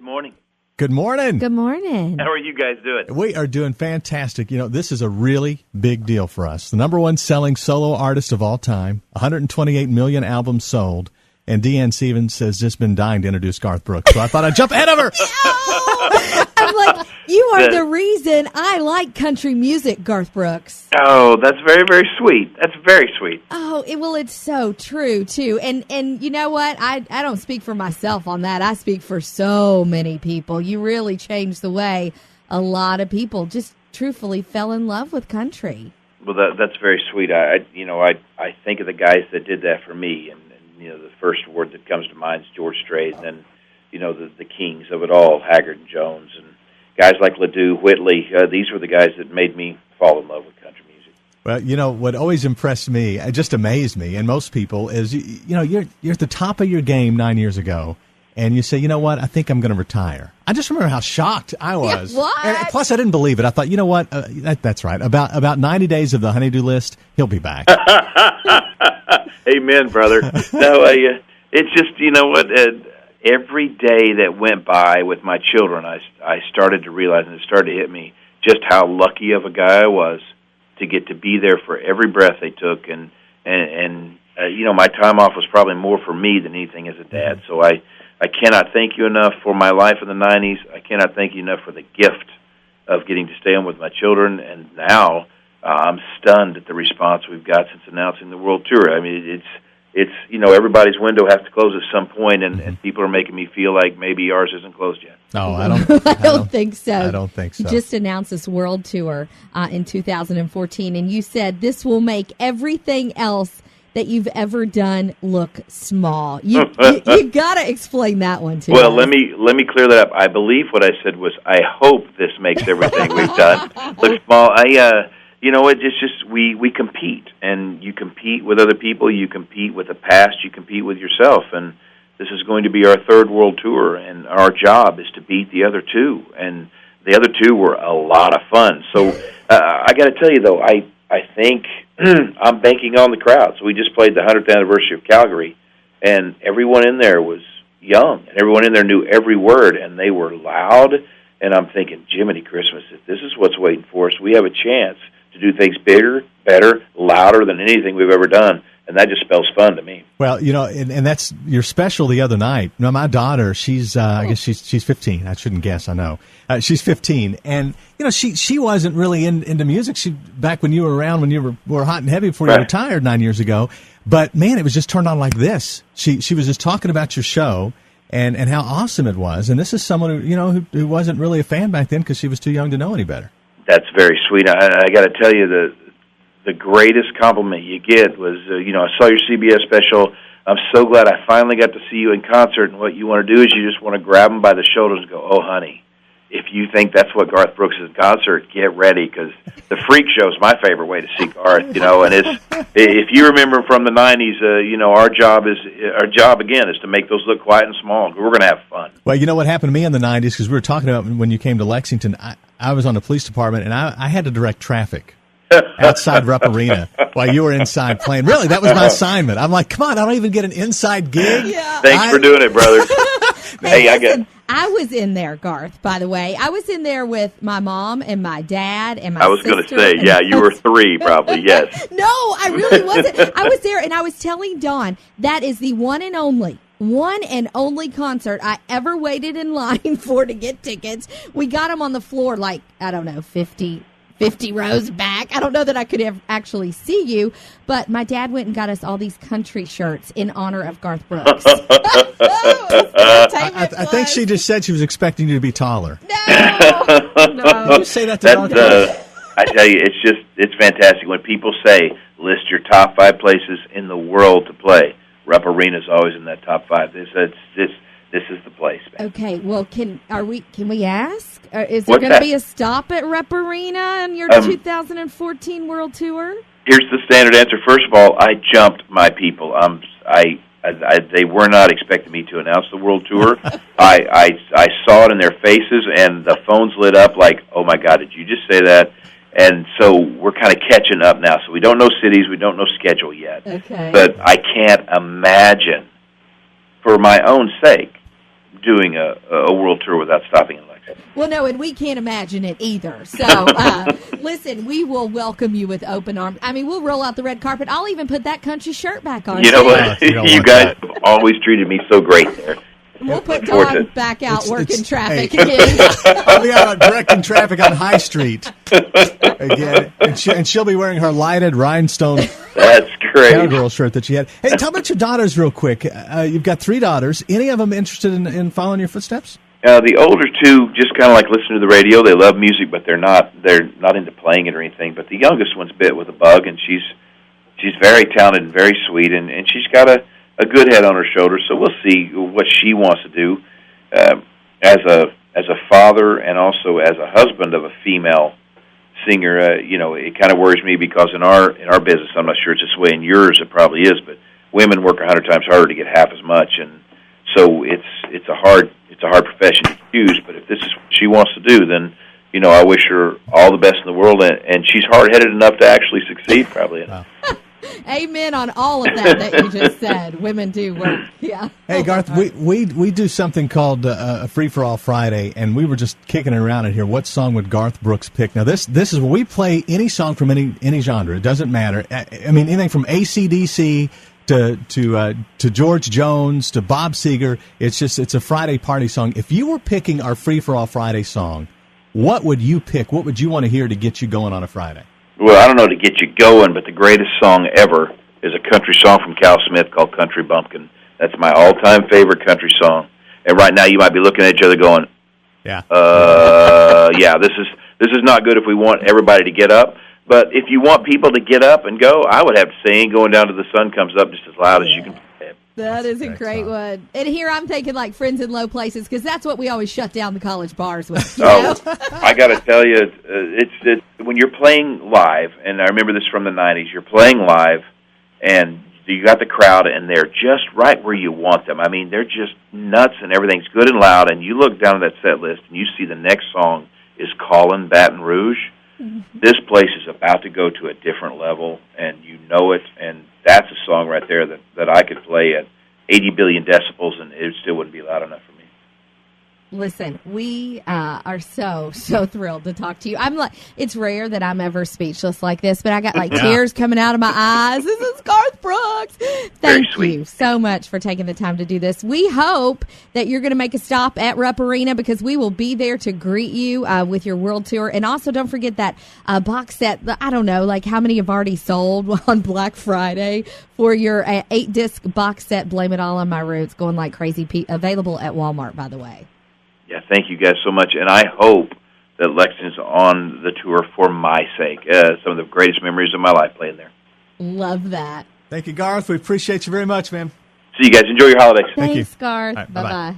morning. Good morning. Good morning. How are you guys doing? We are doing fantastic. You know, this is a really big deal for us. The number one selling solo artist of all time, 128 million albums sold, and DeAnn Stevens has just been dying to introduce Garth Brooks, so I thought I'd jump ahead of her. I'm like, you are the reason I like country music, Garth Brooks. Oh, that's very, very sweet. That's very sweet. Oh, well, it's so true, too. And you know what? I don't speak for myself on that. I speak for so many people. You really changed the way a lot of people just truthfully fell in love with country. Well, that's very sweet. I think of the guys that did that for me, and the first word that comes to mind is George Strait, and then the kings of it all, Haggard and Jones, and guys like LeDoux, Whitley. These were the guys that made me fall in love with country music. Well, what always impressed me, just amazed me, and most people, is you're at the top of your game 9 years ago, and you say, you know what, I think I'm going to retire. I just remember how shocked I was. Yeah, what? And plus, I didn't believe it. I thought, you know what, that's right. About 90 days of the honeydew list, he'll be back. Amen, brother. No, it's just, every day that went by with my children, I started to realize, and it started to hit me, just how lucky of a guy I was to get to be there for every breath they took. And my time off was probably more for me than anything as a dad. So I cannot thank you enough for my life in the 90s. I cannot thank you enough for the gift of getting to stay home with my children. And now I'm stunned at the response we've got since announcing the world tour. I mean, it's everybody's window has to close at some point, and people are making me feel like maybe ours isn't closed yet. No, I don't think so. I don't think so. You just announced this world tour in 2014, and you said this will make everything else that you've ever done look small. You got to explain that one to Well, us. let me clear that up. I believe what I said was, I hope this makes everything we've done look small. It's just we compete, and you compete with other people, you compete with the past, you compete with yourself, and this is going to be our third world tour, and our job is to beat the other two, and the other two were a lot of fun. So I got to tell you, though, I think I'm banking on the crowd. So we just played the 100th anniversary of Calgary, and everyone in there was young, and everyone in there knew every word, and they were loud, and I'm thinking, Jiminy Christmas, if this is what's waiting for us, we have a chance to do things bigger, better, louder than anything we've ever done, and that just spells fun to me. Well, and that's your special the other night. Now, my daughter, she's I guess she's 15. I shouldn't guess. I know she's 15, and she wasn't really into music. She back when you were around, when you were hot and heavy before you retired 9 years ago. But man, it was just turned on like this. She was just talking about your show and how awesome it was. And this is someone who wasn't really a fan back then because she was too young to know any better. That's very sweet. I got to tell you, the greatest compliment you get was, I saw your CBS special. I'm so glad I finally got to see you in concert, and what you want to do is you just want to grab them by the shoulders and go, oh, honey, if you think that's what Garth Brooks is in concert, get ready, because the freak show is my favorite way to see Garth, and if you remember from the 90s, our job again is to make those look quiet and small. We're going to have fun. Well, you know what happened to me in the 90s, because we were talking about when you came to Lexington, I was on the police department, and I had to direct traffic outside Rupp Arena while you were inside playing. Really, that was my assignment. I'm like, come on, I don't even get an inside gig. Yeah. Thanks for doing it, brother. I was in there, Garth, by the way. I was in there with my mom and my dad and my sister. I was going to say, you were 3 probably, yes. No, I really wasn't. I was there, and I was telling Dawn, that is the one and only concert I ever waited in line for to get tickets. We got them on the floor, 50 rows back. I don't know that I could actually see you, but my dad went and got us all these country shirts in honor of Garth Brooks. I think she just said she was expecting you to be taller. No. You say that to Garth. I tell you, it's fantastic. When people say, list your top 5 places in the world to play, Rupp Arena is always in that top 5. This is the place, man. Okay, well, can we ask? Is there going to be a stop at Rupp Arena in your 2014 World Tour? Here's the standard answer. First of all, I jumped my people. They were not expecting me to announce the World Tour. I saw it in their faces, and the phones lit up like, oh, my God, did you just say that? And so we're kind of catching up now. So we don't know cities. We don't know schedule yet. Okay. But I can't imagine, for my own sake, doing a world tour without stopping in Lexington. Well, no, and we can't imagine it either. So, listen, we will welcome you with open arms. I mean, we'll roll out the red carpet. I'll even put that country shirt back on. You know what? You guys have always treated me so great there. We'll put Dawn back out working traffic hey. again. I'll be out directing traffic on High Street again, and she'll be wearing her lighted rhinestone. That's great. Cowgirl shirt that she had. Hey, tell me about your daughters real quick. You've got 3 daughters. Any of them interested in following your footsteps? The older 2 just kind of like listen to the radio. They love music, but they're not into playing it or anything. But the youngest one's bit with a bug, and she's very talented and very sweet, and she's got a good head on her shoulders. So we'll see what she wants to do as a father and also as a husband of a female singer. It kind of worries me because in our business, I'm not sure it's this way in yours. It probably is, but women work 100 times harder to get half as much, and so it's a hard profession to choose. But if this is what she wants to do, then I wish her all the best in the world, and she's hard-headed enough to actually succeed, probably. Wow. Amen on all of that you just said. Women do work. Yeah. Hey, Garth, we do something called a Free-for-All Friday, and we were just kicking it around in here. What song would Garth Brooks pick? Now, this is where we play any song from any genre. It doesn't matter. I mean, anything from AC/DC to George Jones to Bob Seger. It's a Friday party song. If you were picking our Free-for-All Friday song, what would you pick? What would you want to hear to get you going on a Friday? Well, I don't know to get you going, but the greatest song ever is a country song from Cal Smith called Country Bumpkin. That's my all-time favorite country song. And right now you might be looking at each other going, yeah, this is not good if we want everybody to get up. But if you want people to get up and go, I would have to sing Going Down to the Sun Comes Up just as loud as you can. That is a great one. And here I'm taking like Friends in Low Places because that's what we always shut down the college bars with. I got to tell you, it's when you're playing live, and I remember this from the 90s, you're playing live, and you got the crowd, and they're just right where you want them. I mean, they're just nuts, and everything's good and loud, and you look down at that set list, and you see the next song is Callin' Baton Rouge. Mm-hmm. This place is about to go to a different level, and you know it, and that's a song right there that I could play at 80 billion decibels, and it still wouldn't be loud enough for me. Listen, we are so thrilled to talk to you. I'm like, it's rare that I'm ever speechless like this, but I got like tears coming out of my eyes. This is Garth Brooks. Thank you so much for taking the time to do this. We hope that you're going to make a stop at Rupp Arena because we will be there to greet you with your world tour. And also don't forget that box set. I don't know, like how many have already sold on Black Friday for your 8-disc box set, Blame It All on My Roots, going like crazy. Available at Walmart, by the way. Yeah, thank you guys so much, and I hope that Lexington's on the tour for my sake. Some of the greatest memories of my life playing there. Love that. Thank you, Garth. We appreciate you very much, man. See you guys. Enjoy your holidays. Thanks, Garth. Right, bye-bye.